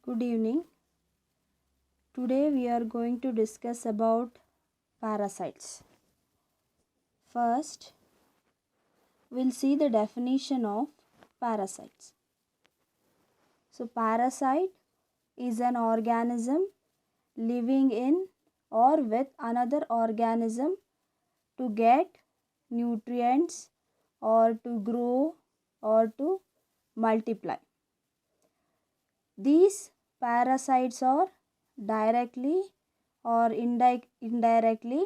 Good evening. Today we are going to discuss about parasites. First, we'll see the definition of parasites. So, parasite is an organism living in or with another organism to get nutrients or to grow or to multiply. These parasites are directly or indirectly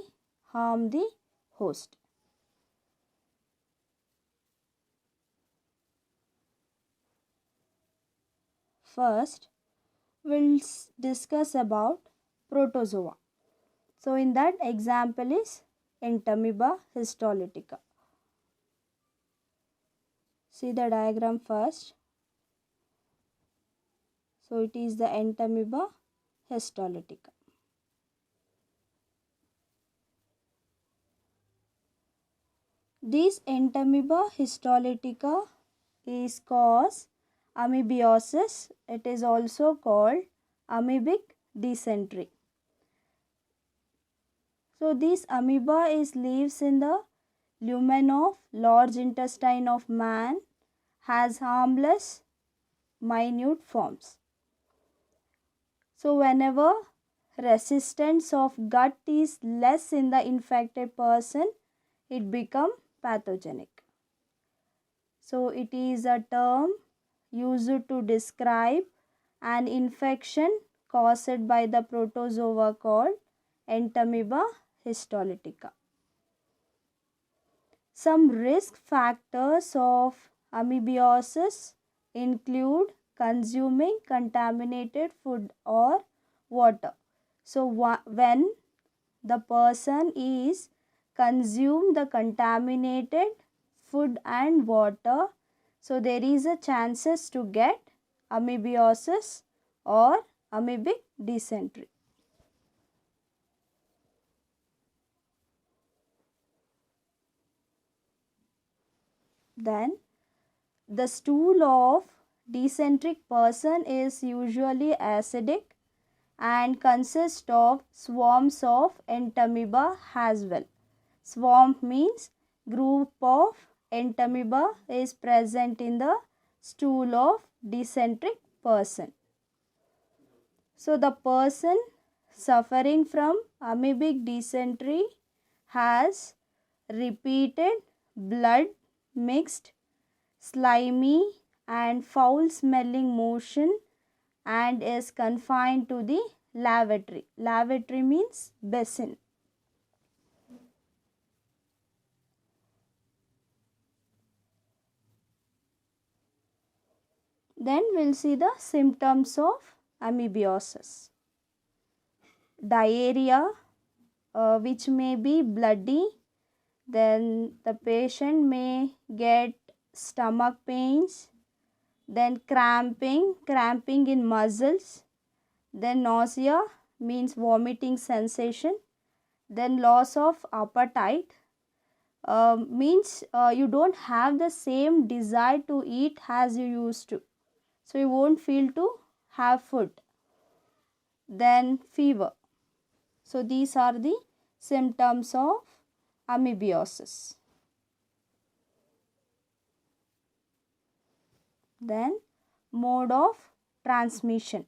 harm the host. First, we'll discuss about protozoa. So, in that example is Entamoeba histolytica. See the diagram first. So, it is the Entamoeba histolytica. This Entamoeba histolytica is caused amoebiosis. It is also called amoebic dysentery. So, this amoeba lives in the lumen of large intestine of man, has harmless minute forms. So, whenever resistance of gut is less in the infected person, it becomes pathogenic. So, it is a term used to describe an infection caused by the protozoa called Entamoeba histolytica. Some risk factors of amoebiosis include consuming contaminated food or water. So, when the person is consume the contaminated food and water, so there is a chances to get amoebiosis or amoebic dysentery. Then the stool of dysenteric person is usually acidic and consists of swarms of Entamoeba as well. Swarm means group of Entamoeba is present in the stool of dysenteric person. So, the person suffering from amoebic dysentery has repeated blood mixed, slimy and foul smelling motion and is confined to the lavatory. Lavatory means basin. Then we'll see the symptoms of amoebiosis. Diarrhea, which may be bloody. Then the patient may get stomach pains. Then cramping in muscles. Then nausea means vomiting sensation. Then loss of appetite means you don't have the same desire to eat as you used to. So, you won't feel to have food. Then fever. So, these are the symptoms of amoebiosis. Then mode of transmission.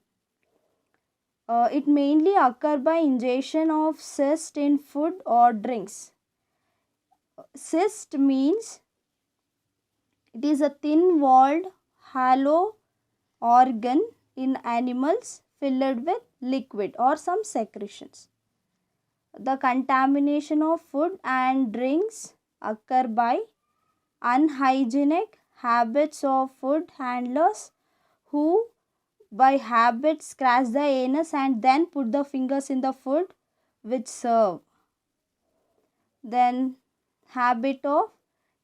It mainly occur by ingestion of cyst in food or drinks. Cyst means it is a thin walled hollow organ in animals filled with liquid or some secretions. The contamination of food and drinks occur by unhygienic habits of food handlers who by habit scratch the anus and then put the fingers in the food which serve. Then habit of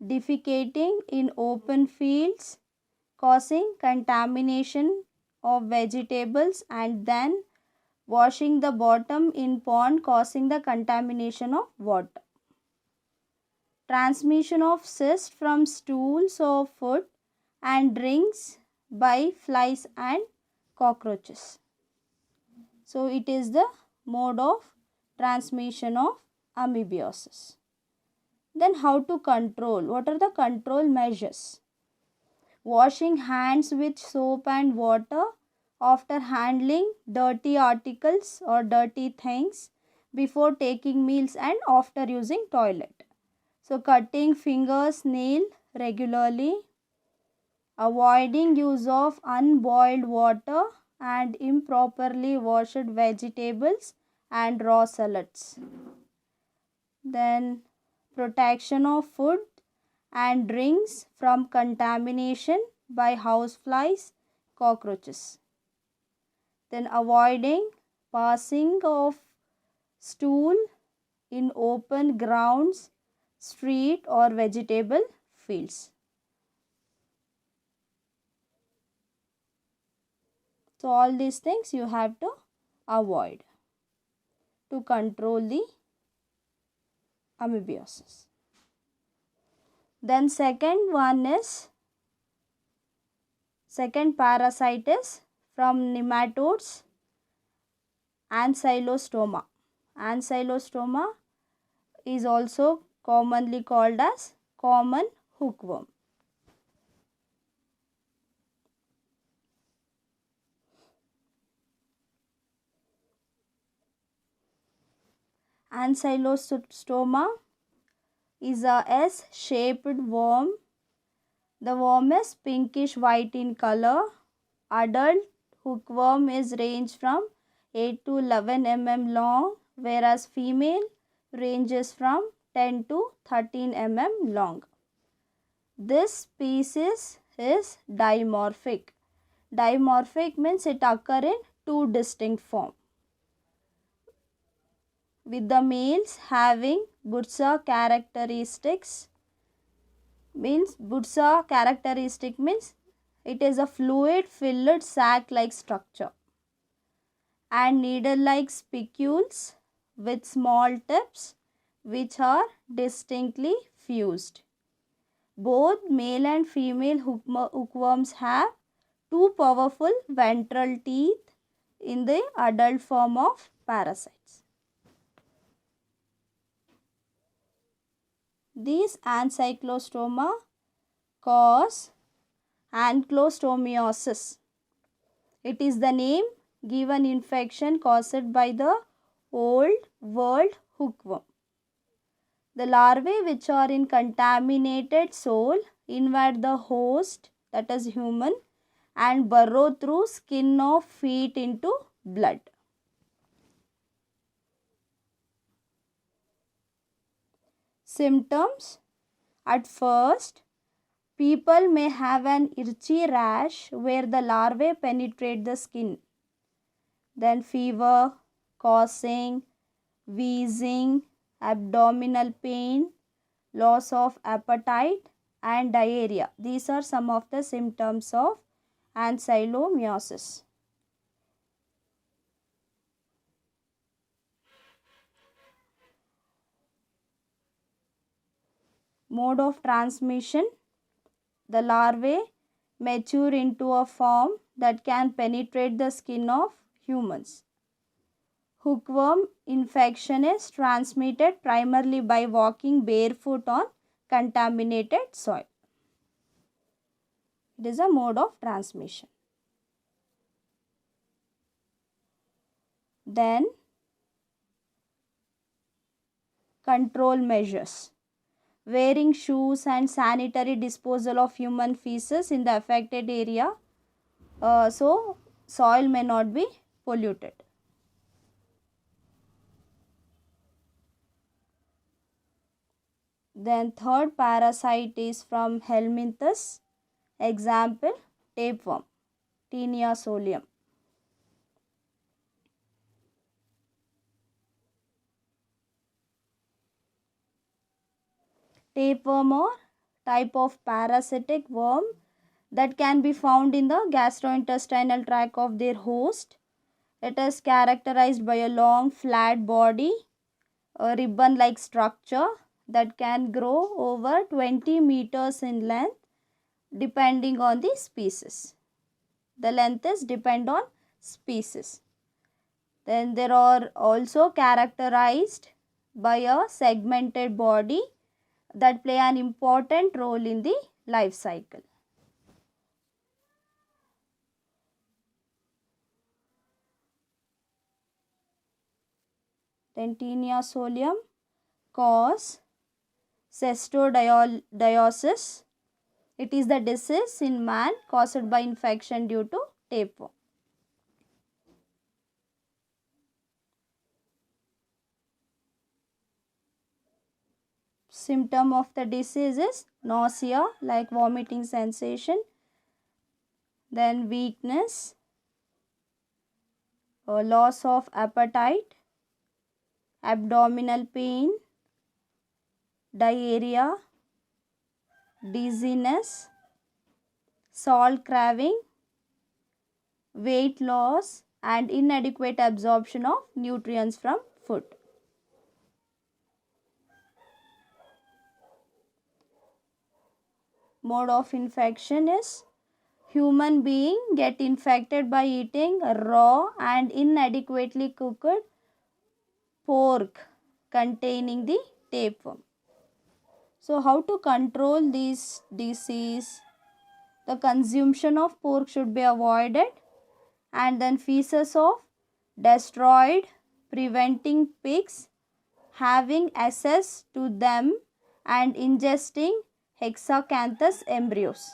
defecating in open fields causing contamination of vegetables and then washing the bottom in pond causing the contamination of water. Transmission of cyst from stools of food and drinks by flies and cockroaches. So it is the mode of transmission of amoebiosis. Then how to control? What are the control measures? Washing hands with soap and water after handling dirty articles or dirty things, before taking meals and after using toilet. So cutting fingers, nail regularly, avoiding use of unboiled water and improperly washed vegetables and raw salads. Then protection of food and drinks from contamination by houseflies, cockroaches. Then avoiding passing of stool in open grounds, street or vegetable fields. So all these things you have to avoid to control the amoebiosis. Then second parasite is from nematodes, Ancylostoma. Ancylostoma is also commonly called as common hookworm. Ancylostoma is a S-shaped worm. The worm is pinkish white in color. Adult hookworm is range from 8 to 11 mm long, whereas female ranges from 10 to 13 mm long. This species is dimorphic. Dimorphic means it occurs in two distinct forms, with the males having Butsa characteristics. Butsa characteristic means it is a fluid filled sac like structure and needle like spicules with small tips which are distinctly fused. Both male and female hookworms have two powerful ventral teeth in the adult form of parasites. These ancylostoma cause ankylostomiosis. It is the name given infection caused by the old world hookworm. The larvae, which are in contaminated soil, invade the host, that is human, and burrow through skin of feet into blood. Symptoms. At first, people may have an itchy rash where the larvae penetrate the skin. Then fever, coughing, wheezing, abdominal pain, loss of appetite and diarrhea. These are some of the symptoms of ancylomyosis. Mode of transmission. The larvae mature into a form that can penetrate the skin of humans. Hookworm infection is transmitted primarily by walking barefoot on contaminated soil. It is a mode of transmission. Then control measures. Wearing shoes and sanitary disposal of human feces in the affected area, so soil may not be polluted. Then third parasite is from Helminthus. Example, tapeworm, Taenia solium. Tapeworm or type of parasitic worm that can be found in the gastrointestinal tract of their host. It is characterized by a long flat body, a ribbon-like structure that can grow over 20 meters in length depending on the species. The length is depend on species. Then there are also characterized by a segmented body that play an important role in the life cycle. Then Taenia solium cause cystodiosis. It is the disease in man caused by infection due to tapeworm. Symptom of the disease is nausea, like vomiting sensation, then weakness, loss of appetite, abdominal pain, diarrhea, dizziness, salt craving, weight loss, and inadequate absorption of nutrients from food. Mode of infection is human being get infected by eating raw and inadequately cooked pork containing the tapeworm. So how to control this disease? The consumption of pork should be avoided, and then feces of destroyed, preventing pigs having access to them and ingesting Hexacanthus embryos.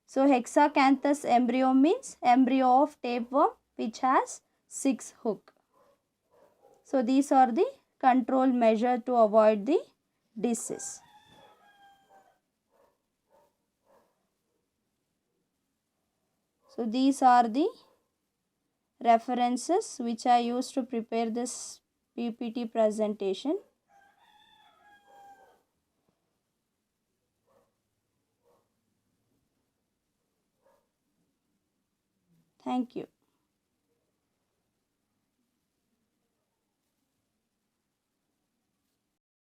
So Hexacanthus embryo means embryo of tapeworm which has 6 hook. So these are the control measure to avoid the disease. So these are the references which I used to prepare this PPT presentation. Thank you.